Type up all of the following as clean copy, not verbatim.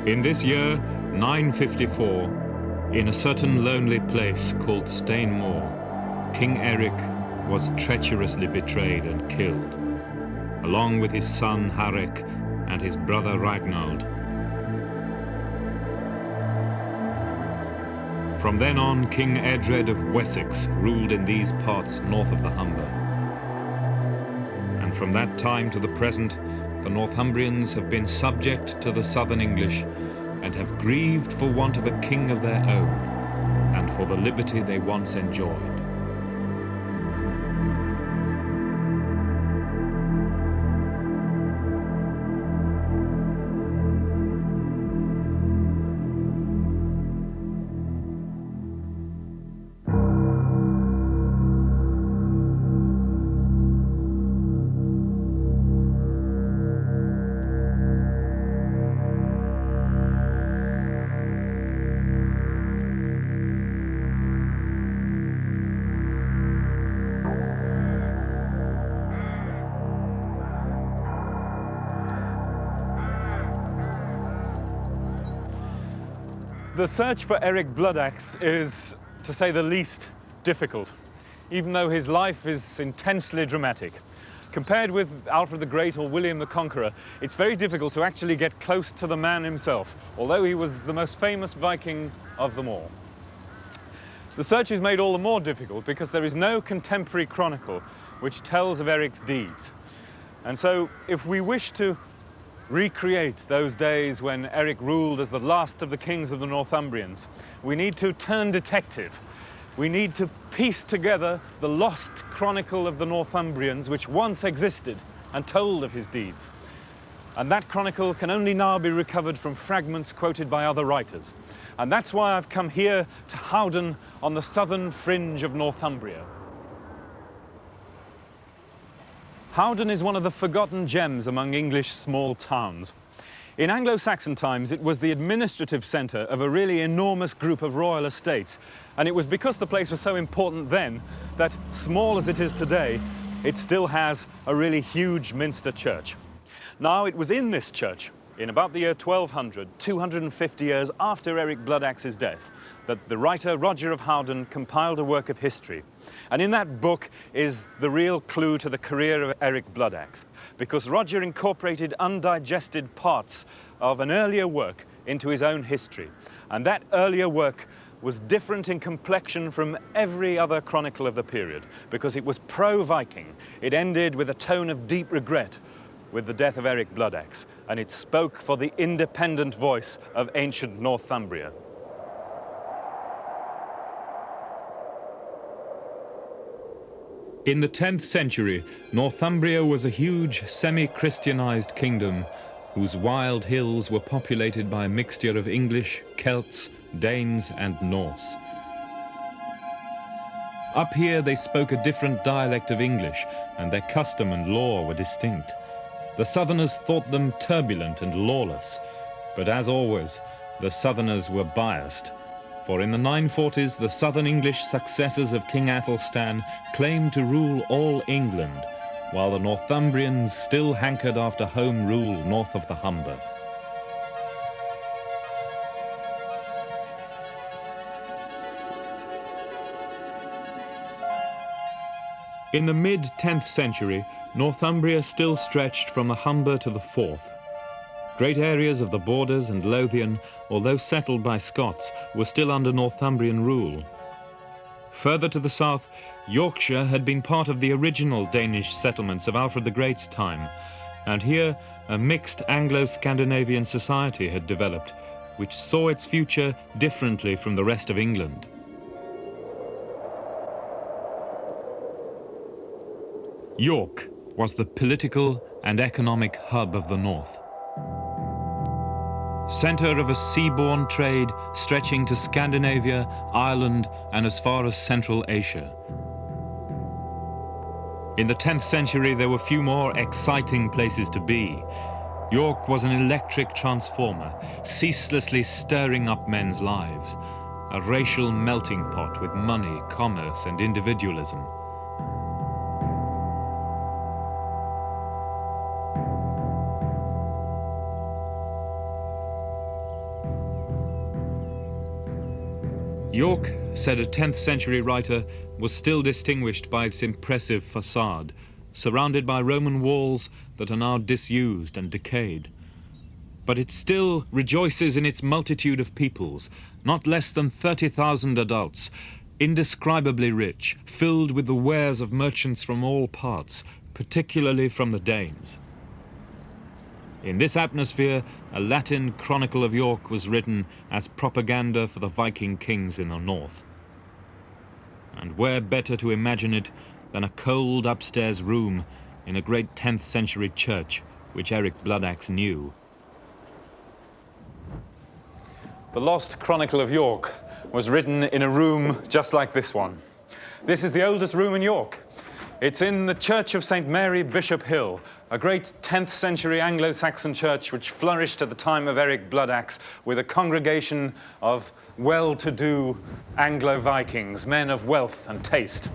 In this year, 954, in a certain lonely place called Stainmoor, King Eric was treacherously betrayed and killed, along with his son Harek and his brother Ragnald. From then on, King Edred of Wessex ruled in these parts north of the Humber. And from that time to the present, the Northumbrians have been subject to the southern English and have grieved for want of a king of their own and for the liberty they once enjoyed. The search for Eric Bloodaxe is, to say the least, difficult, even though his life is intensely dramatic. Compared with Alfred the Great or William the Conqueror, it's very difficult to actually get close to the man himself, although he was the most famous Viking of them all. The search is made all the more difficult because there is no contemporary chronicle which tells of Eric's deeds. And so, if we wish to recreate those days when Eric ruled as the last of the kings of the Northumbrians, we need to turn detective. We need to piece together the lost chronicle of the Northumbrians which once existed and told of his deeds. And that chronicle can only now be recovered from fragments quoted by other writers. And that's why I've come here to Howden on the southern fringe of Northumbria. Howden is one of the forgotten gems among English small towns. In Anglo-Saxon times, it was the administrative centre of a really enormous group of royal estates. And it was because the place was so important then that, small as it is today, it still has a really huge minster church. Now, it was in this church, in about the year 1200, 250 years after Eric Bloodaxe's death, that the writer Roger of Howden compiled a work of history. And in that book is the real clue to the career of Eric Bloodaxe, because Roger incorporated undigested parts of an earlier work into his own history. And that earlier work was different in complexion from every other chronicle of the period, because it was pro-Viking. It ended with a tone of deep regret with the death of Eric Bloodaxe, and it spoke for the independent voice of ancient Northumbria. In the 10th century, Northumbria was a huge semi-Christianized kingdom whose wild hills were populated by a mixture of English, Celts, Danes and Norse. Up here they spoke a different dialect of English, and their custom and law were distinct. The Southerners thought them turbulent and lawless, but as always, the Southerners were biased. For in the 940s, the southern English successors of King Athelstan claimed to rule all England, while the Northumbrians still hankered after home rule north of the Humber. In the mid-10th century, Northumbria still stretched from the Humber to the Forth. Great areas of the Borders and Lothian, although settled by Scots, were still under Northumbrian rule. Further to the south, Yorkshire had been part of the original Danish settlements of Alfred the Great's time, and here a mixed Anglo-Scandinavian society had developed, which saw its future differently from the rest of England. York was the political and economic hub of the north. Centre of a seaborne trade stretching to Scandinavia, Ireland, and as far as Central Asia. In the 10th century, there were few more exciting places to be. York was an electric transformer, ceaselessly stirring up men's lives, a racial melting pot with money, commerce, and individualism. York, said a 10th century writer, was still distinguished by its impressive facade, surrounded by Roman walls that are now disused and decayed. But it still rejoices in its multitude of peoples, not less than 30,000 adults, indescribably rich, filled with the wares of merchants from all parts, particularly from the Danes. In this atmosphere, a Latin chronicle of York was written as propaganda for the Viking kings in the north. And where better to imagine it than a cold upstairs room in a great 10th century church which Eric Bloodaxe knew. The lost Chronicle of York was written in a room just like this one. This is the oldest room in York. It's in the Church of St. Mary, Bishop Hill, a great 10th century Anglo-Saxon church which flourished at the time of Eric Bloodaxe with a congregation of well-to-do Anglo-Vikings, men of wealth and taste.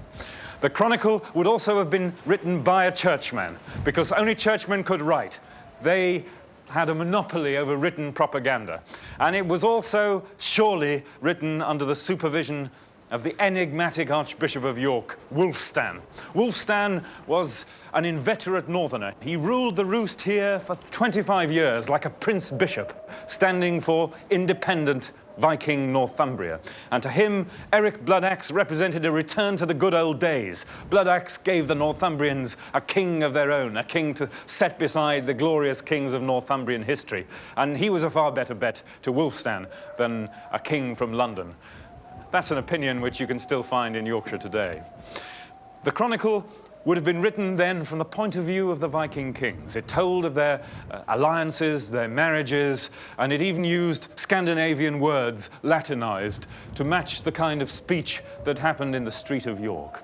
The Chronicle would also have been written by a churchman, because only churchmen could write. They had a monopoly over written propaganda. And it was also surely written under the supervision of the enigmatic Archbishop of York, Wulfstan. Wulfstan was an inveterate northerner. He ruled the roost here for 25 years like a prince bishop, standing for independent Viking Northumbria. And to him, Eric Bloodaxe represented a return to the good old days. Bloodaxe gave the Northumbrians a king of their own, a king to set beside the glorious kings of Northumbrian history. And he was a far better bet to Wulfstan than a king from London. That's an opinion which you can still find in Yorkshire today. The Chronicle would have been written then from the point of view of the Viking kings. It told of their alliances, their marriages, and it even used Scandinavian words, Latinized, to match the kind of speech that happened in the street of York.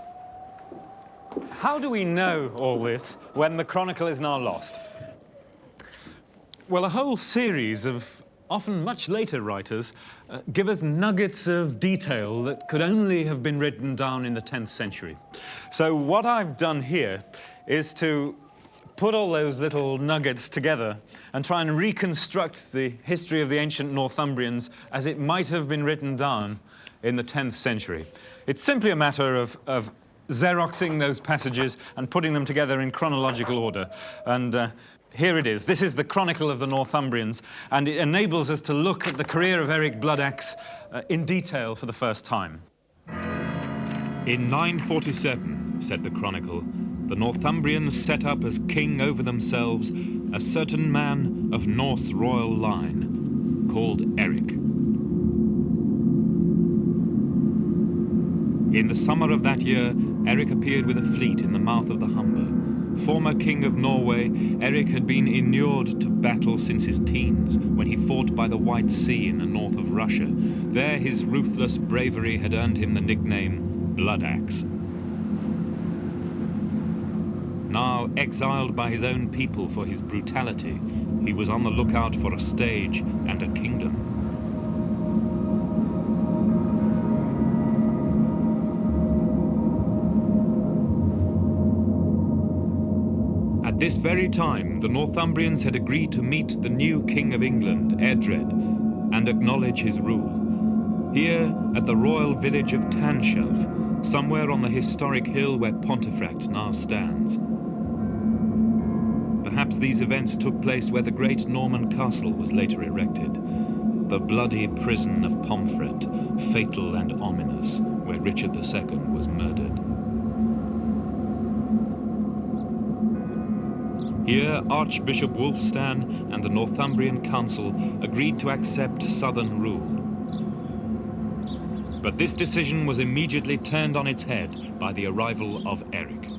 How do we know all this when the Chronicle is now lost? Well, a whole series of often much later writers give us nuggets of detail that could only have been written down in the 10th century. So what I've done here is to put all those little nuggets together and try and reconstruct the history of the ancient Northumbrians as it might have been written down in the 10th century. It's simply a matter of Xeroxing those passages and putting them together in chronological order. And here it is. This is the Chronicle of the Northumbrians, and it enables us to look at the career of Eric Bloodaxe in detail for the first time. In 947, said the Chronicle, the Northumbrians set up as king over themselves a certain man of Norse royal line, called Eric. In the summer of that year, Eric appeared with a fleet in the mouth of the Humber. Former king of Norway, Eric had been inured to battle since his teens, when he fought by the White Sea in the north of Russia. There his ruthless bravery had earned him the nickname Bloodaxe. Now exiled by his own people for his brutality, he was on the lookout for a stage and a kingdom. At this very time, the Northumbrians had agreed to meet the new King of England, Edred, and acknowledge his rule. Here, at the royal village of Tanshelf, somewhere on the historic hill where Pontefract now stands. Perhaps these events took place where the great Norman castle was later erected, the bloody prison of Pomfret, fatal and ominous, where Richard II was murdered. Here, Archbishop Wulfstan and the Northumbrian Council agreed to accept southern rule. But this decision was immediately turned on its head by the arrival of Eric.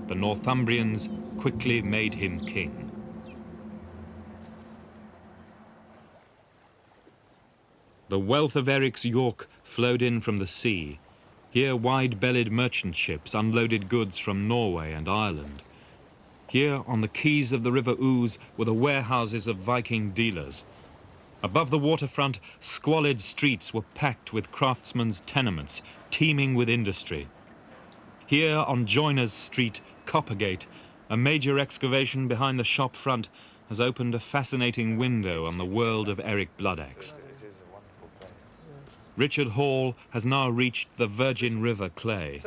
The Northumbrians quickly made him king. The wealth of Eric's York flowed in from the sea. Here, wide-bellied merchant ships unloaded goods from Norway and Ireland. Here, on the quays of the River Ouse, were the warehouses of Viking dealers. Above the waterfront, squalid streets were packed with craftsmen's tenements, teeming with industry. Here, on Joiner's Street, Coppergate, a major excavation behind the shop front has opened a fascinating window on the world of Eric Bloodaxe. Richard Hall has now reached the Virgin River clay.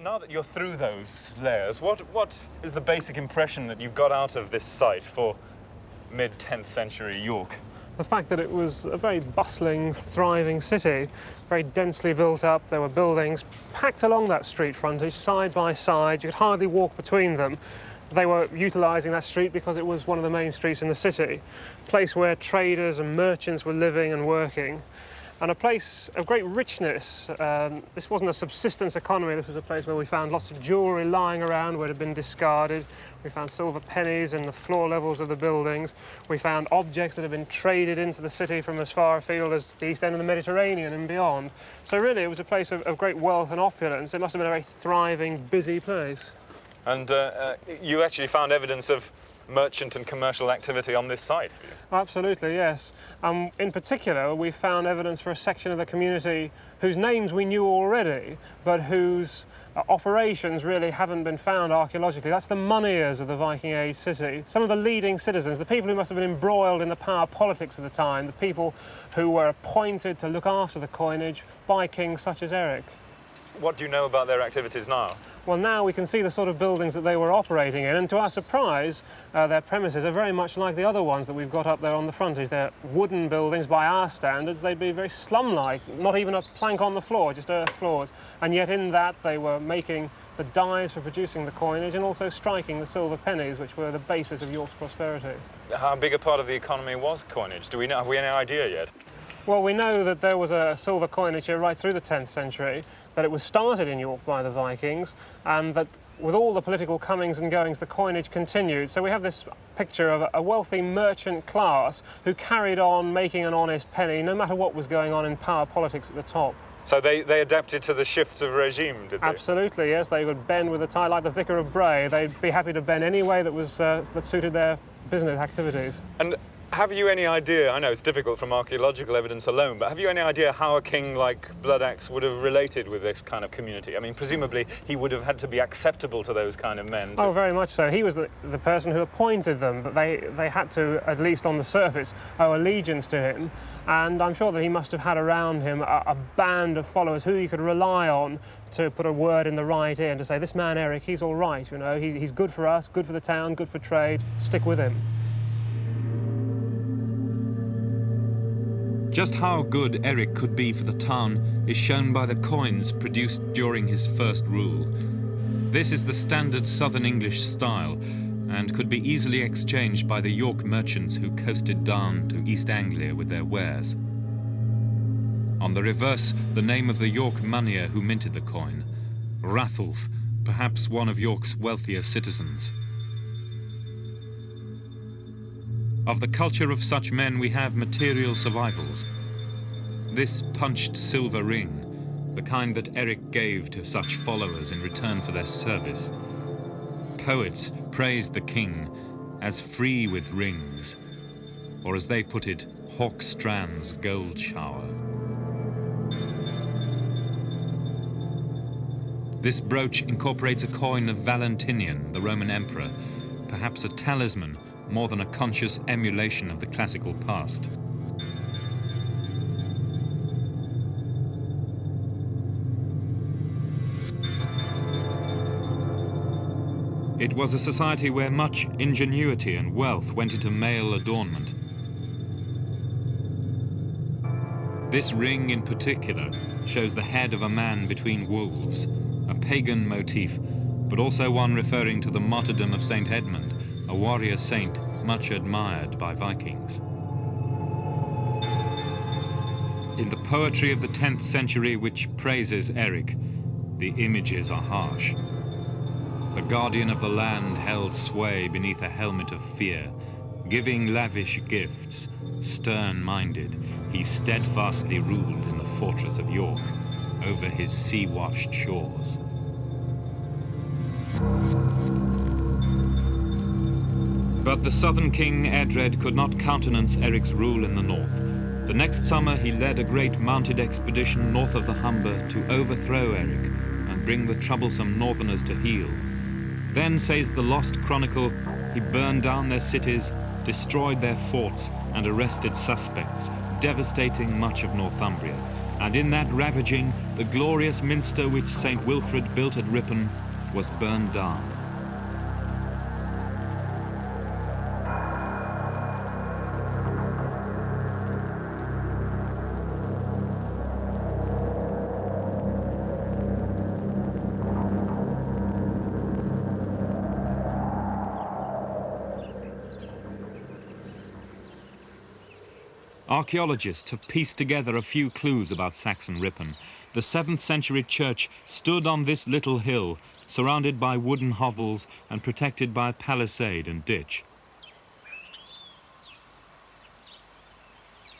Now that you're through those layers, what is the basic impression that you've got out of this site for mid-10th century York? The fact that it was a very bustling, thriving city, very densely built up. There were buildings packed along that street frontage, side by side. You could hardly walk between them. They were utilising that street because it was one of the main streets in the city, a place where traders and merchants were living and working, and a place of great richness. This wasn't a subsistence economy. This was a place where we found lots of jewellery lying around where it had been discarded. We found silver pennies in the floor levels of the buildings. We found objects that had been traded into the city from as far afield as the east end of the Mediterranean and beyond. So really it was a place of great wealth and opulence. It must have been a very thriving, busy place. And you actually found evidence of merchant and commercial activity on this site? Absolutely, yes. In particular, we found evidence for a section of the community whose names we knew already, but whose operations really haven't been found archaeologically. That's the moneyers of the Viking Age city. Some of the leading citizens, the people who must have been embroiled in the power politics of the time, the people who were appointed to look after the coinage by kings such as Eric. What do you know about their activities now? Well, now we can see the sort of buildings that they were operating in, and to our surprise, their premises are very much like the other ones that we've got up there on the frontage. They're wooden buildings by our standards. They'd be very slum-like, not even a plank on the floor, just earth floors. And yet in that they were making the dies for producing the coinage and also striking the silver pennies, which were the basis of York's prosperity. How big a part of the economy was coinage? Do we know, have we any idea yet? Well, we know that there was a silver coinage here right through the 10th century, that it was started in York by the Vikings, and that with all the political comings and goings, the coinage continued. So we have this picture of a wealthy merchant class who carried on making an honest penny, no matter what was going on in power politics at the top. So they adapted to the shifts of regime, did they? Absolutely, yes. They would bend with the tide like the Vicar of Bray. They'd be happy to bend any way that was that suited their business activities. And have you any idea, I know it's difficult from archaeological evidence alone, but have you any idea how a king like Bloodaxe would have related with this kind of community? I mean, presumably he would have had to be acceptable to those kind of men. Oh, very much so. He was the person who appointed them, but they had to, at least on the surface, owe allegiance to him. And I'm sure that he must have had around him a band of followers who he could rely on to put a word in the right ear and to say, this man Eric, he's all right, you know, he's good for us, good for the town, good for trade, stick with him. Just how good Eric could be for the town is shown by the coins produced during his first rule. This is the standard southern English style and could be easily exchanged by the York merchants who coasted down to East Anglia with their wares. On the reverse, the name of the York moneyer who minted the coin, Rathulf, perhaps one of York's wealthier citizens. Of the culture of such men we have material survivals. This punched silver ring, the kind that Eric gave to such followers in return for their service. Poets praised the king as free with rings, or as they put it, Hawkstrand's gold shower. This brooch incorporates a coin of Valentinian, the Roman emperor, perhaps a talisman more than a conscious emulation of the classical past. It was a society where much ingenuity and wealth went into male adornment. This ring in particular shows the head of a man between wolves, a pagan motif, but also one referring to the martyrdom of Saint Edmund, a warrior saint much admired by Vikings. In the poetry of the 10th century which praises Eric, the images are harsh. The guardian of the land held sway beneath a helmet of fear, giving lavish gifts, stern-minded, he steadfastly ruled in the fortress of York, over his sea-washed shores. But the southern king, Edred, could not countenance Eric's rule in the north. The next summer he led a great mounted expedition north of the Humber to overthrow Eric and bring the troublesome northerners to heel. Then, says the lost chronicle, he burned down their cities, destroyed their forts and arrested suspects, devastating much of Northumbria, And in that ravaging, the glorious minster which St. Wilfrid built at Ripon was burned down. Archaeologists have pieced together a few clues about Saxon Ripon. The 7th century church stood on this little hill, surrounded by wooden hovels and protected by a palisade and ditch.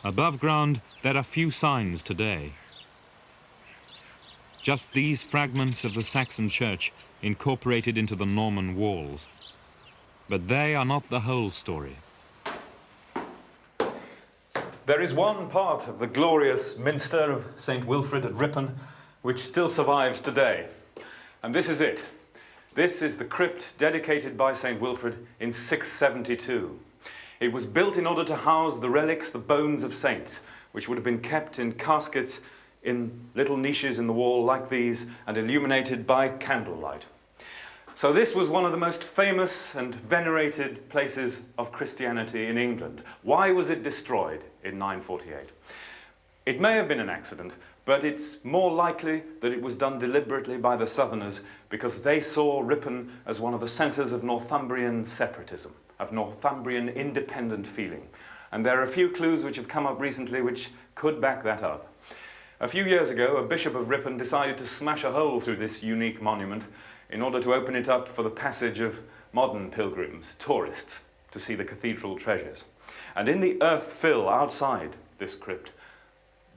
Above ground, there are few signs today. Just these fragments of the Saxon church incorporated into the Norman walls. But they are not the whole story. There is one part of the glorious minster of St. Wilfrid at Ripon which still survives today. And this is it. This is the crypt dedicated by St. Wilfrid in 672. It was built in order to house the relics, the bones of saints, which would have been kept in caskets in little niches in the wall like these and illuminated by candlelight. So this was one of the most famous and venerated places of Christianity in England. Why was it destroyed in 948? It may have been an accident, but it's more likely that it was done deliberately by the Southerners because they saw Ripon as one of the centres of Northumbrian separatism, of Northumbrian independent feeling. And there are a few clues which have come up recently which could back that up. A few years ago, a bishop of Ripon decided to smash a hole through this unique monument in order to open it up for the passage of modern pilgrims, tourists, to see the cathedral treasures. And in the earth fill outside this crypt,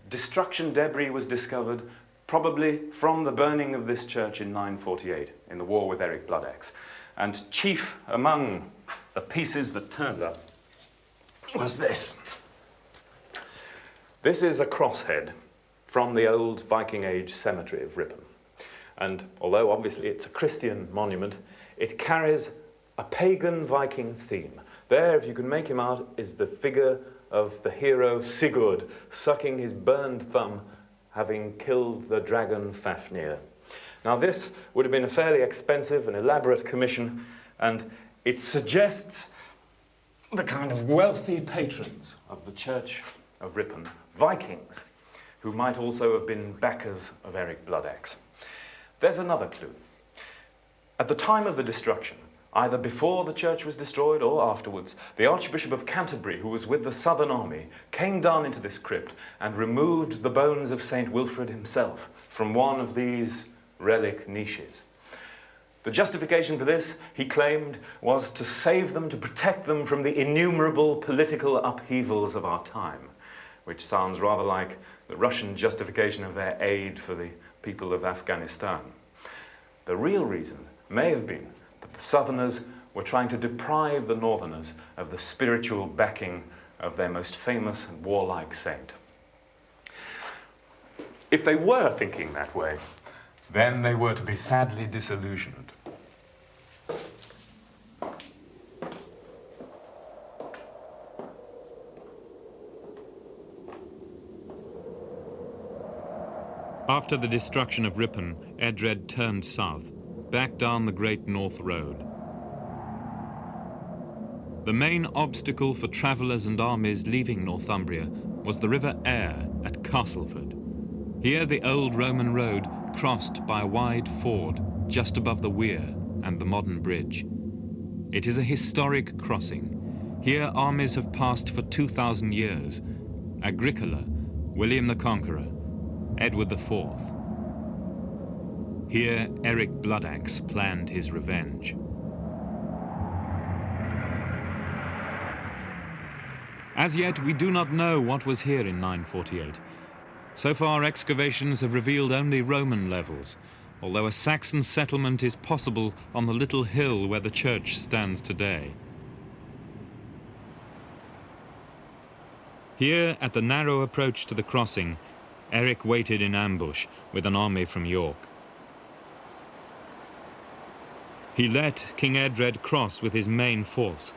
destruction debris was discovered, probably from the burning of this church in 948, in the war with Eric Bloodaxe. And chief among the pieces that turned up was this. This is a crosshead from the old Viking Age cemetery of Ripon. And although obviously it's a Christian monument, it carries a pagan Viking theme. There, if you can make him out, is the figure of the hero Sigurd sucking his burned thumb, having killed the dragon Fafnir. Now this would have been a fairly expensive and elaborate commission, and it suggests the kind of wealthy patrons of the Church of Ripon, Vikings, who might also have been backers of Eric Bloodaxe. There's another clue. At the time of the destruction, either before the church was destroyed or afterwards, the Archbishop of Canterbury, who was with the Southern Army, came down into this crypt and removed the bones of St. Wilfrid himself from one of these relic niches. The justification for this, he claimed, was to save them, to protect them from the innumerable political upheavals of our time, which sounds rather like the Russian justification of their aid for the people of Afghanistan. The real reason may have been that the Southerners were trying to deprive the Northerners of the spiritual backing of their most famous and warlike saint. If they were thinking that way, then they were to be sadly disillusioned. After the destruction of Ripon, Edred turned south, back down the Great North Road. The main obstacle for travellers and armies leaving Northumbria was the River Aire at Castleford. Here the old Roman road crossed by a wide ford just above the weir and the modern bridge. It is a historic crossing. Here armies have passed for 2,000 years. Agricola, William the Conqueror, Edward IV. Here Eric Bloodaxe planned his revenge. As yet, we do not know what was here in 948. So far, excavations have revealed only Roman levels, although a Saxon settlement is possible on the little hill where the church stands today. Here, at the narrow approach to the crossing, Eric waited in ambush with an army from York. He let King Edred cross with his main force.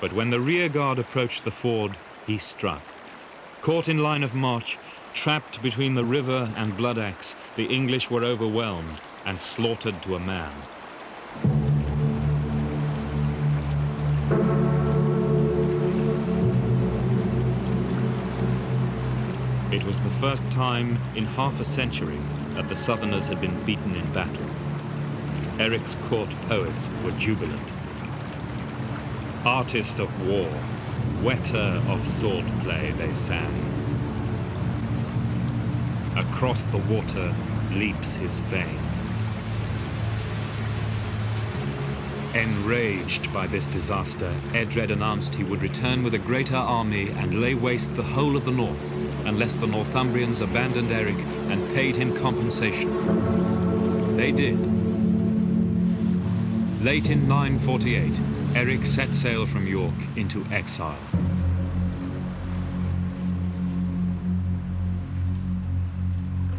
But when the rear guard approached the ford, he struck. Caught in line of march, Trapped between the river and Bloodaxe, the English were overwhelmed and slaughtered to a man. It was the first time in half a century that the Southerners had been beaten in battle. Eric's court poets were jubilant. Artist of war, wetter of swordplay, they sang. Across the water leaps his fame. Enraged by this disaster, Edred announced he would return with a greater army and lay waste the whole of the north, unless the Northumbrians abandoned Eric and paid him compensation. They did. Late in 948, Eric set sail from York into exile.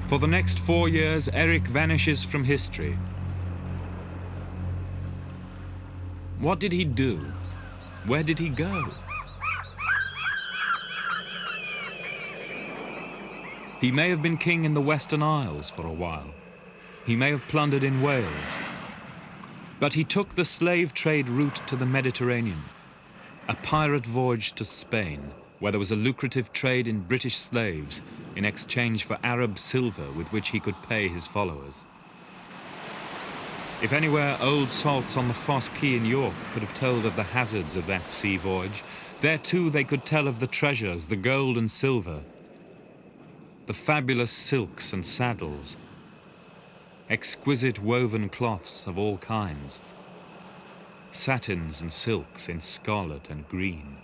For the next 4 years, Eric vanishes from history. What did he do? Where did he go? He may have been king in the Western Isles for a while. He may have plundered in Wales. But he took the slave trade route to the Mediterranean, a pirate voyage to Spain, where there was a lucrative trade in British slaves in exchange for Arab silver with which he could pay his followers. If anywhere old salts on the Foss Quay in York could have told of the hazards of that sea voyage, there too they could tell of the treasures, the gold and silver, the fabulous silks and saddles, exquisite woven cloths of all kinds, satins and silks in scarlet and green.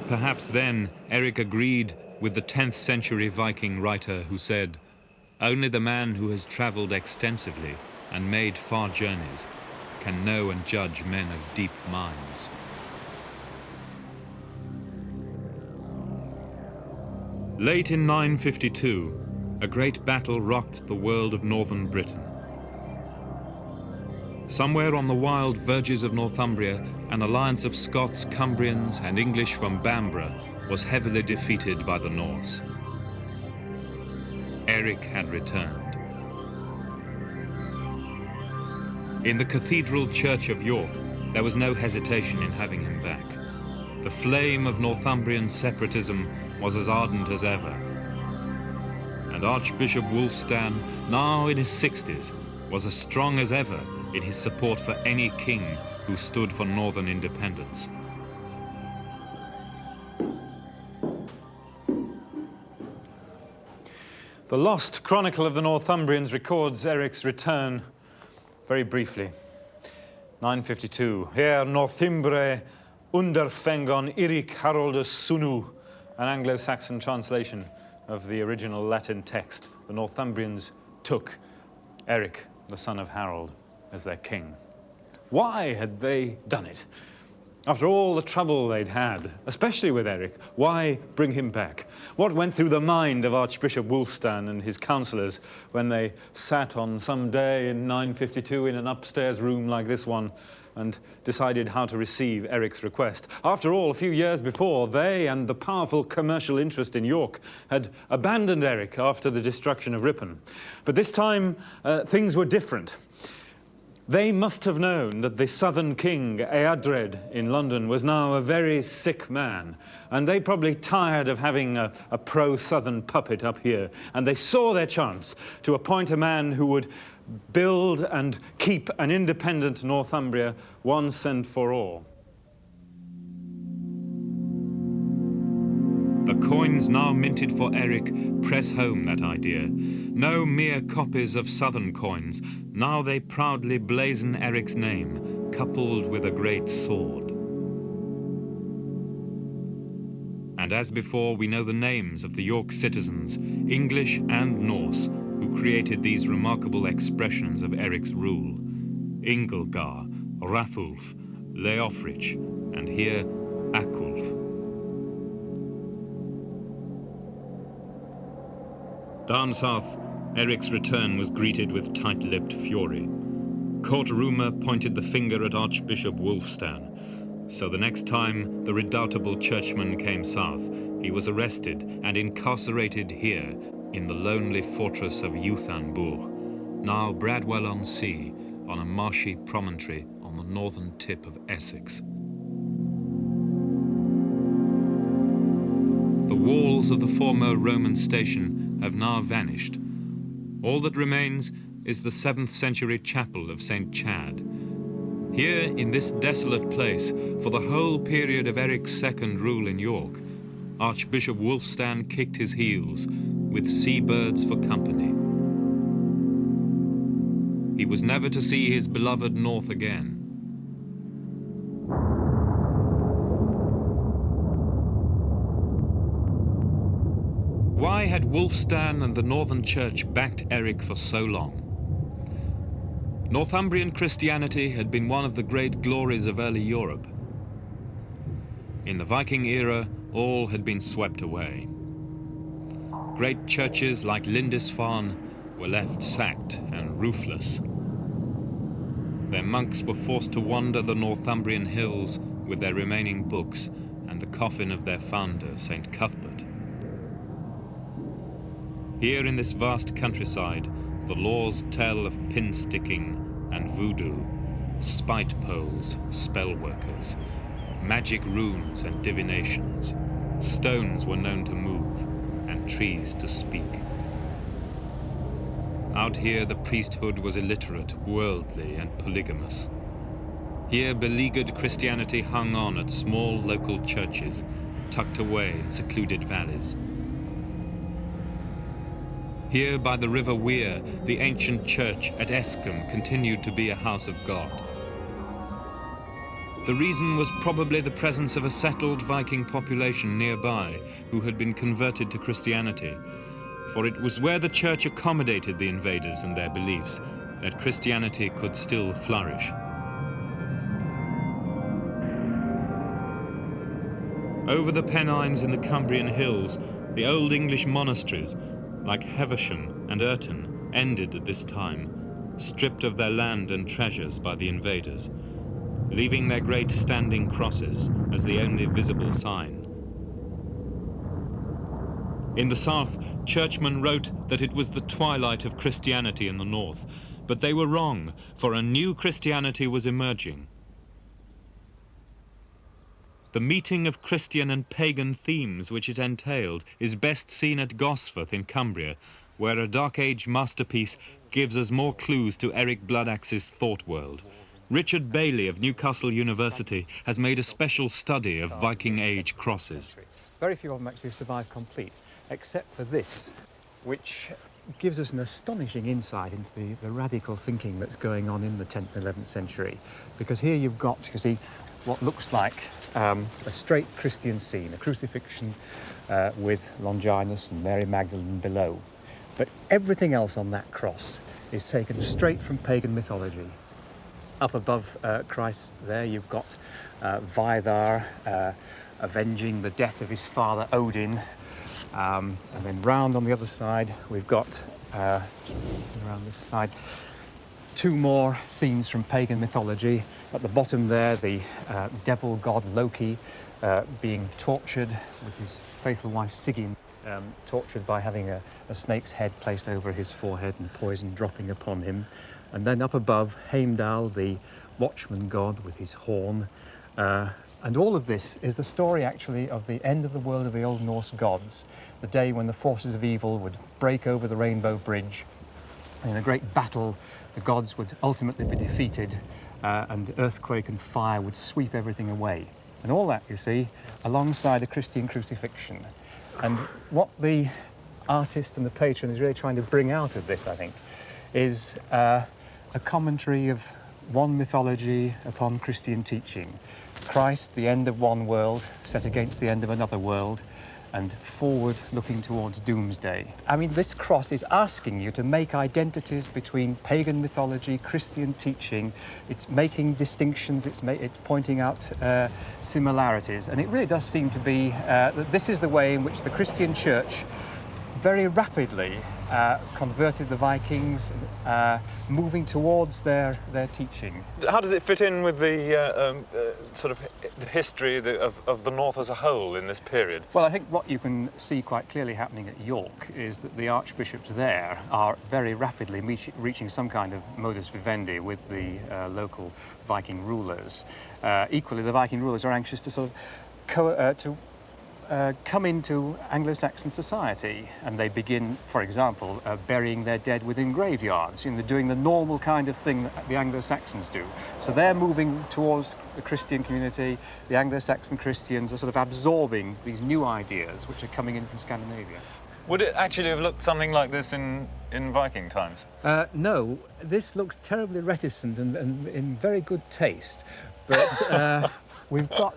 Perhaps then Eric agreed with the 10th century Viking writer who said, "Only the man who has traveled extensively and made far journeys can know and judge men of deep minds." Late in 952, a great battle rocked the world of northern Britain. Somewhere on the wild verges of Northumbria, an alliance of Scots, Cumbrians, and English from Bamborough was heavily defeated by the Norse. Eric had returned. In the Cathedral Church of York, there was no hesitation in having him back. The flame of Northumbrian separatism was as ardent as ever. And Archbishop Wulfstan, now in his 60s, was as strong as ever in his support for any king who stood for northern independence. The lost chronicle of the Northumbrians records Eric's return very briefly. 952. Here Northumbre underfengon Eric Haroldus Sunu, an Anglo-Saxon translation of the original Latin text. The Northumbrians took Eric, the son of Harold, as their king. Why had they done it? After all the trouble they'd had, especially with Eric, why bring him back? What went through the mind of Archbishop Wulfstan and his councillors when they sat on some day in 952 in an upstairs room like this one and decided how to receive Eric's request? After all, a few years before, they and the powerful commercial interest in York had abandoned Eric after the destruction of Ripon. But this time, things were different. They must have known that the southern king, Eadred, in London, was now a very sick man. And they probably tired of having a pro-southern puppet up here. And they saw their chance to appoint a man who would build and keep an independent Northumbria once and for all. The coins now minted for Eric press home that idea. No mere copies of southern coins. Now they proudly blazon Eric's name, coupled with a great sword. And as before, we know the names of the York citizens, English and Norse, who created these remarkable expressions of Eric's rule. Ingilgar, Rathulf, Leofric, and here Aculf. Down south, Eric's return was greeted with tight-lipped fury. Court rumour pointed the finger at Archbishop Wulfstan. So the next time the redoubtable churchman came south, he was arrested and incarcerated here in the lonely fortress of Euthanburg, now Bradwell-on-Sea, on a marshy promontory on the northern tip of Essex. The walls of the former Roman station have now vanished. All that remains is the 7th century chapel of St. Chad. Here, in this desolate place, for the whole period of Eric's second rule in York, Archbishop Wulfstan kicked his heels, with seabirds for company. He was never to see his beloved North again. Why had Wulfstan and the Northern Church backed Eric for so long? Northumbrian Christianity had been one of the great glories of early Europe. In the Viking era, all had been swept away. Great churches like Lindisfarne were left sacked and roofless. Their monks were forced to wander the Northumbrian hills with their remaining books and the coffin of their founder, St. Cuthbert. Here in this vast countryside, the laws tell of pin-sticking and voodoo, spite poles, spell workers, magic runes and divinations. Stones were known to move and trees to speak. Out here the priesthood was illiterate, worldly and polygamous. Here beleaguered Christianity hung on at small local churches, tucked away in secluded valleys. Here by the river Wear, the ancient church at Escombe continued to be a house of God. The reason was probably the presence of a settled Viking population nearby who had been converted to Christianity, for it was where the church accommodated the invaders and their beliefs that Christianity could still flourish. Over the Pennines in the Cumbrian hills, the old English monasteries, like Heversham and Urton, ended at this time, stripped of their land and treasures by the invaders, leaving their great standing crosses as the only visible sign. In the south, churchmen wrote that it was the twilight of Christianity in the north, but they were wrong, for a new Christianity was emerging. The meeting of Christian and pagan themes which it entailed is best seen at Gosforth in Cumbria, where a Dark Age masterpiece gives us more clues to Eric Bloodaxe's thought world. Richard Bailey of Newcastle University has made a special study of Viking Age crosses. Very few of them actually survive complete, except for this, which gives us an astonishing insight into the radical thinking that's going on in the 10th and 11th century. Because here you've got, you see, what looks like a straight Christian scene, a crucifixion with Longinus and Mary Magdalene below. But everything else on that cross is taken straight from pagan mythology. Up above Christ there you've got Vidar avenging the death of his father Odin, and then round on the other side we've got, around this side, two more scenes from pagan mythology. At the bottom there, the devil god Loki being tortured with his faithful wife Sigyn, tortured by having a snake's head placed over his forehead and poison dropping upon him. And then up above, Heimdall, the watchman god with his horn. And all of this is the story actually of the end of the world of the Old Norse gods, the day when the forces of evil would break over the Rainbow Bridge. In a great battle, the gods would ultimately be defeated, and earthquake and fire would sweep everything away. And all that, you see, alongside a Christian crucifixion. And what the artist and the patron is really trying to bring out of this, I think, is a commentary of one mythology upon Christian teaching. Christ, the end of one world, set against the end of another world, and forward looking towards doomsday. I mean, this cross is asking you to make identities between pagan mythology, Christian teaching. It's making distinctions, it's pointing out similarities. And it really does seem to be that this is the way in which the Christian church very rapidly converted the Vikings, moving towards their teaching. How does it fit in with the sort of the history of the North as a whole in this period? Well, I think what you can see quite clearly happening at York is that the archbishops there are very rapidly reaching some kind of modus vivendi with the local Viking rulers. Equally, the Viking rulers are anxious to sort of come into Anglo-Saxon society, and they begin, for example, burying their dead within graveyards, doing the normal kind of thing that the Anglo-Saxons do. So they're moving towards the Christian community. The Anglo-Saxon Christians are sort of absorbing these new ideas which are coming in from Scandinavia. Would it actually have looked something like this in Viking times? No, this looks terribly reticent and in very good taste, but we've got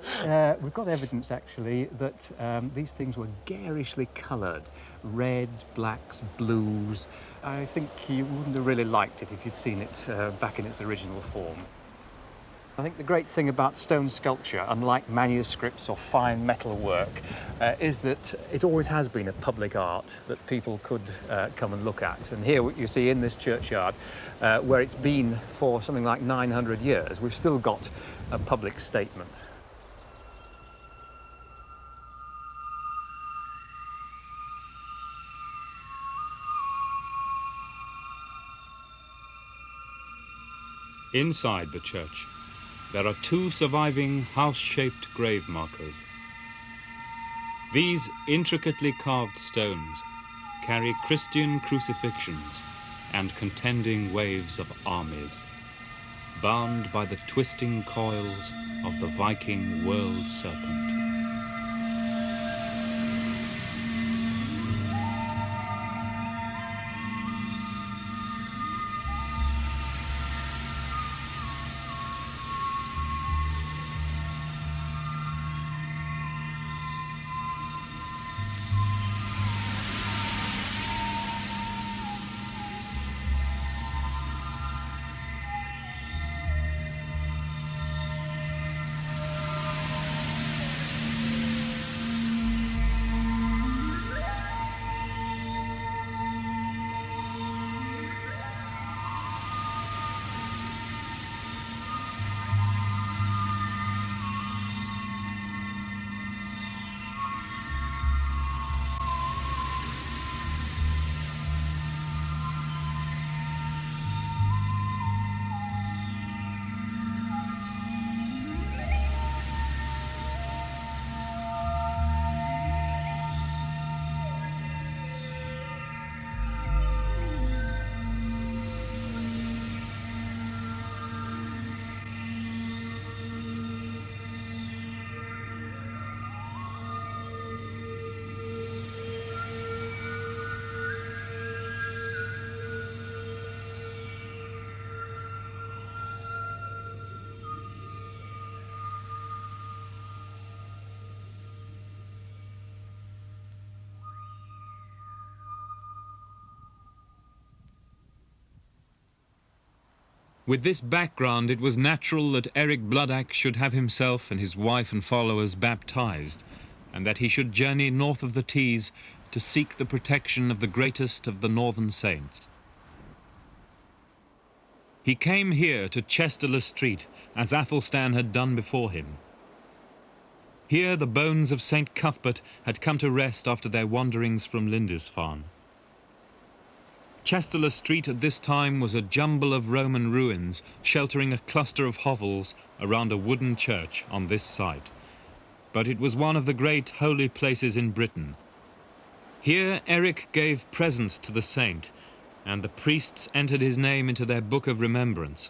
evidence actually that these things were garishly coloured, reds, blacks, blues. I think you wouldn't have really liked it if you'd seen it back in its original form. I think the great thing about stone sculpture, unlike manuscripts or fine metal work, is that it always has been a public art that people could come and look at. And here you see in this churchyard, where it's been for something like 900 years, we've still got a public statement. Inside the church, there are two surviving house-shaped grave markers. These intricately carved stones carry Christian crucifixions and contending waves of armies, bound by the twisting coils of the Viking world serpent. With this background, it was natural that Eric Bloodaxe should have himself and his wife and followers baptized, and that he should journey north of the Tees to seek the protection of the greatest of the northern saints. He came here to Chester Street, as Athelstan had done before him. Here the bones of St. Cuthbert had come to rest after their wanderings from Lindisfarne. Chester Street at this time was a jumble of Roman ruins, sheltering a cluster of hovels around a wooden church on this site. But it was one of the great holy places in Britain. Here Eric gave presents to the saint, and the priests entered his name into their book of remembrance.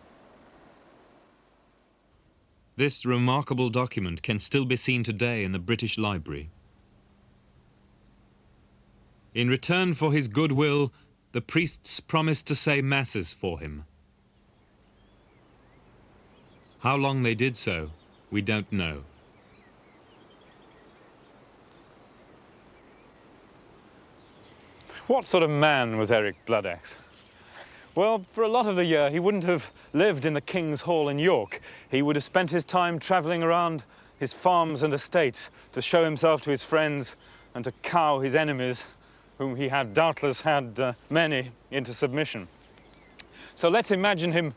This remarkable document can still be seen today in the British Library. In return for his goodwill, the priests promised to say masses for him. How long they did so, we don't know. What sort of man was Eric Bloodaxe? Well, for a lot of the year, he wouldn't have lived in the King's Hall in York. He would have spent his time travelling around his farms and estates to show himself to his friends and to cow his enemies whom he had doubtless had many into submission. So let's imagine him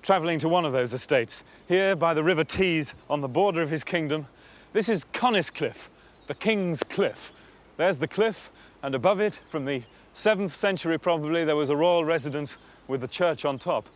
travelling to one of those estates. Here by the River Tees, on the border of his kingdom, this is Coniscliffe, the King's Cliff. There's the cliff, and above it, from the 7th century probably, there was a royal residence with the church on top.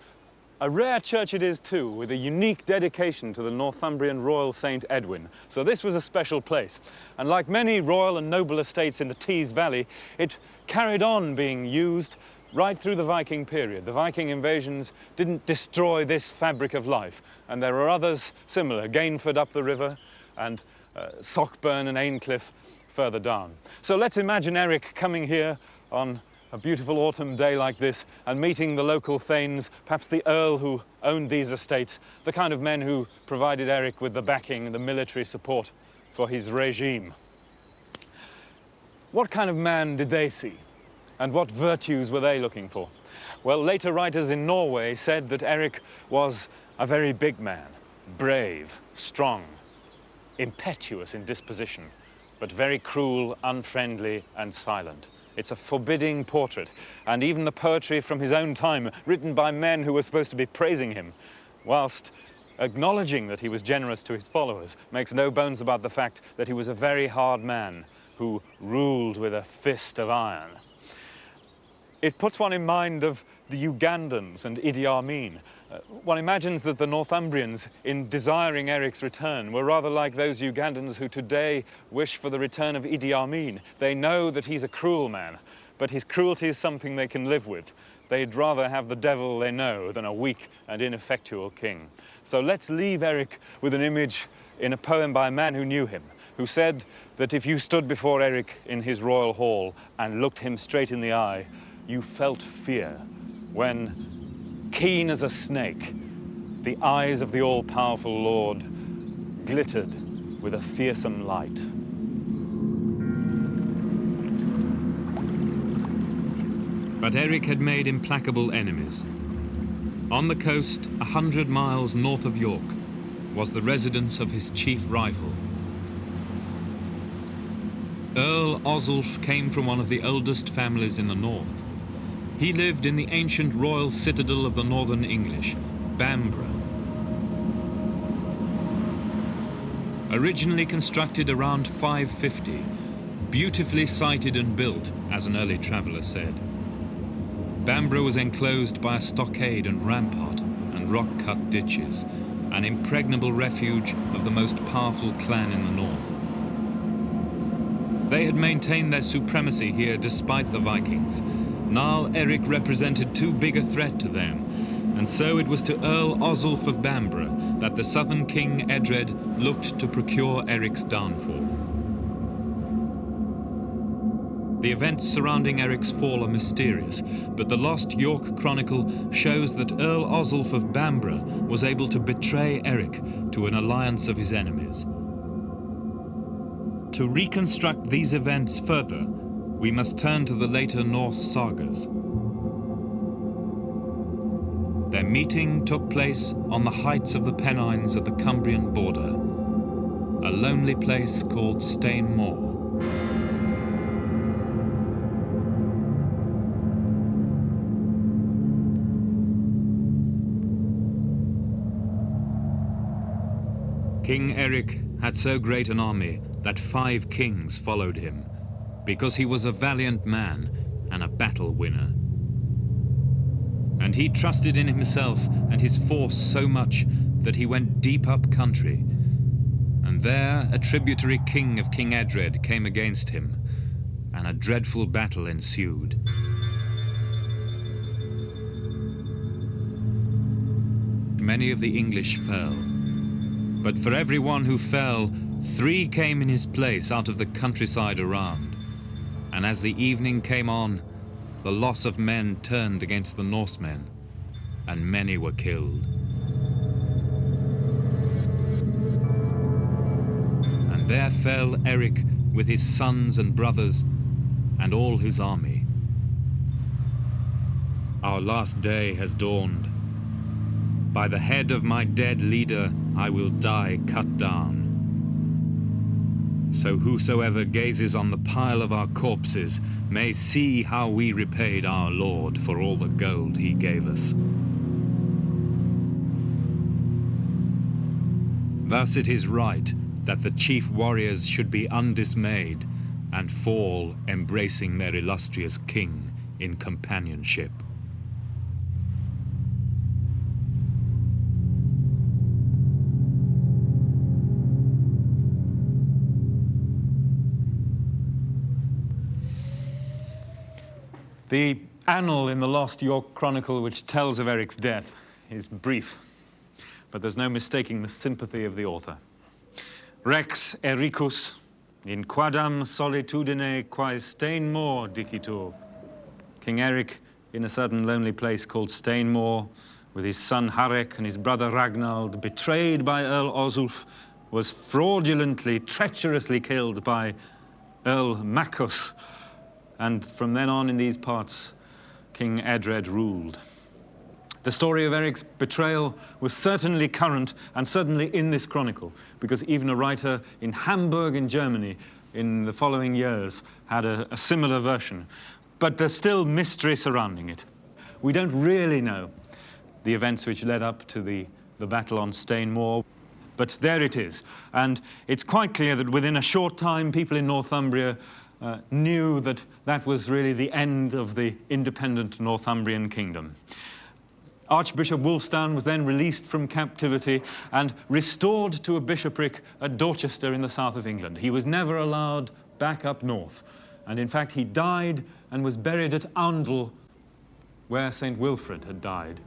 A rare church it is too, with a unique dedication to the Northumbrian royal Saint Edwin. So this was a special place. And like many royal and noble estates in the Tees Valley, it carried on being used right through the Viking period. The Viking invasions didn't destroy this fabric of life. And there are others similar, Gainford up the river, and Sockburn and Aincliffe further down. So let's imagine Eric coming here on a beautiful autumn day like this and meeting the local thanes, perhaps the earl who owned these estates, the kind of men who provided Eric with the backing and the military support for his regime. What kind of man did they see? And what virtues were they looking for? Well, later writers in Norway said that Eric was a very big man, brave, strong, impetuous in disposition, but very cruel, unfriendly, and silent. It's a forbidding portrait, and even the poetry from his own time, written by men who were supposed to be praising him, whilst acknowledging that he was generous to his followers, makes no bones about the fact that he was a very hard man who ruled with a fist of iron. It puts one in mind of the Ugandans and Idi Amin. One imagines that the Northumbrians, in desiring Eric's return, were rather like those Ugandans who today wish for the return of Idi Amin. They know that he's a cruel man, but his cruelty is something they can live with. They'd rather have the devil they know than a weak and ineffectual king. So let's leave Eric with an image in a poem by a man who knew him, who said that if you stood before Eric in his royal hall and looked him straight in the eye, you felt fear when, keen as a snake, the eyes of the all-powerful Lord glittered with a fearsome light. But Eric had made implacable enemies. On the coast, 100 miles north of York, was the residence of his chief rival. Earl Oswulf came from one of the oldest families in the north. He lived in the ancient royal citadel of the northern English, Bamborough. Originally constructed around 550, beautifully sited and built, as an early traveller said. Bamborough was enclosed by a stockade and rampart and rock-cut ditches, an impregnable refuge of the most powerful clan in the north. They had maintained their supremacy here despite the Vikings. Now Eric represented too big a threat to them, and so it was to Earl Oswulf of Bamborough that the southern king Edred looked to procure Eric's downfall. The events surrounding Eric's fall are mysterious, but the lost York Chronicle shows that Earl Oswulf of Bamborough was able to betray Eric to an alliance of his enemies. To reconstruct these events further, we must turn to the later Norse sagas. Their meeting took place on the heights of the Pennines at the Cumbrian border, a lonely place called Stane Moor. King Eric had so great an army that 5 kings followed him, because he was a valiant man and a battle winner. And he trusted in himself and his force so much that he went deep up country, and there a tributary king of King Edred came against him, and a dreadful battle ensued. Many of the English fell, but for every one who fell, 3 came in his place out of the countryside around. And as the evening came on, the loss of men turned against the Norsemen, and many were killed. And there fell Eric with his sons and brothers and all his army. Our last day has dawned. By the head of my dead leader, I will die cut down. So whosoever gazes on the pile of our corpses may see how we repaid our Lord for all the gold he gave us. Thus it is right that the chief warriors should be undismayed and fall embracing their illustrious king in companionship. The annal in the Lost York Chronicle which tells of Eric's death is brief, but there's no mistaking the sympathy of the author. Rex Ericus in quadam solitudine quae Stainmoor dicitur. King Eric, in a certain lonely place called Stainmoor, with his son Harek and his brother Ragnald, betrayed by Earl Oswulf, was fraudulently, treacherously killed by Earl Maccus. And from then on in these parts, King Edred ruled. The story of Eric's betrayal was certainly current and certainly in this chronicle, because even a writer in Hamburg in Germany in the following years had a similar version. But there's still mystery surrounding it. We don't really know the events which led up to the battle on Stainmoor, but there it is. And it's quite clear that within a short time, people in Northumbria knew that that was really the end of the independent Northumbrian kingdom. Archbishop Wulfstan was then released from captivity and restored to a bishopric at Dorchester in the south of England. He was never allowed back up north. And in fact, he died and was buried at Oundle, where St. Wilfrid had died,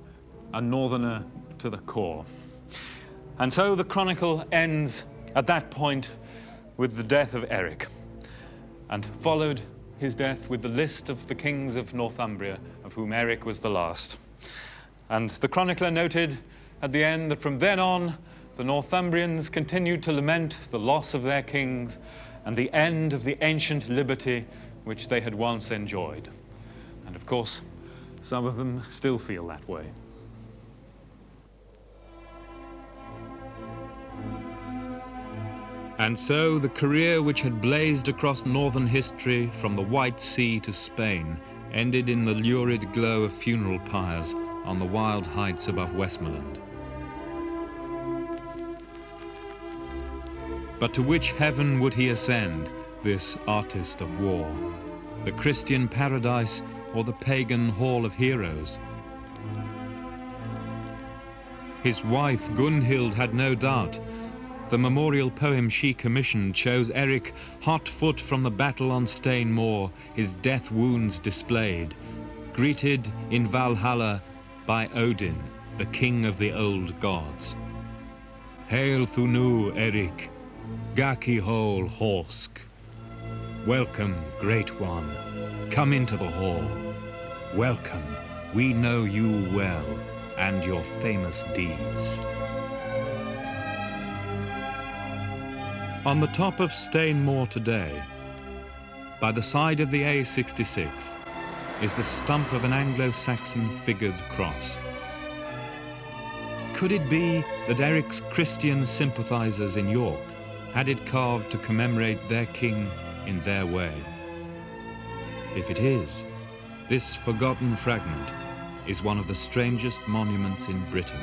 a northerner to the core. And so the chronicle ends at that point with the death of Eric, and followed his death with the list of the kings of Northumbria, of whom Eric was the last. And the chronicler noted at the end that from then on, the Northumbrians continued to lament the loss of their kings and the end of the ancient liberty which they had once enjoyed. And of course, some of them still feel that way. And so the career which had blazed across northern history from the White Sea to Spain ended in the lurid glow of funeral pyres on the wild heights above Westmoreland. But to which heaven would he ascend, this artist of war? The Christian paradise or the pagan hall of heroes? His wife Gunhild had no doubt. The memorial poem she commissioned shows Eric hot foot from the battle on Stainmoor, his death wounds displayed, greeted in Valhalla by Odin, the king of the old gods. Hail Thunu, Eric, Gaki hol Horsk. Welcome, great one, come into the hall. Welcome, we know you well and your famous deeds. On the top of Stainmoor today, by the side of the A66, is the stump of an Anglo-Saxon figured cross. Could it be that Eric's Christian sympathizers in York had it carved to commemorate their king in their way? If it is, this forgotten fragment is one of the strangest monuments in Britain.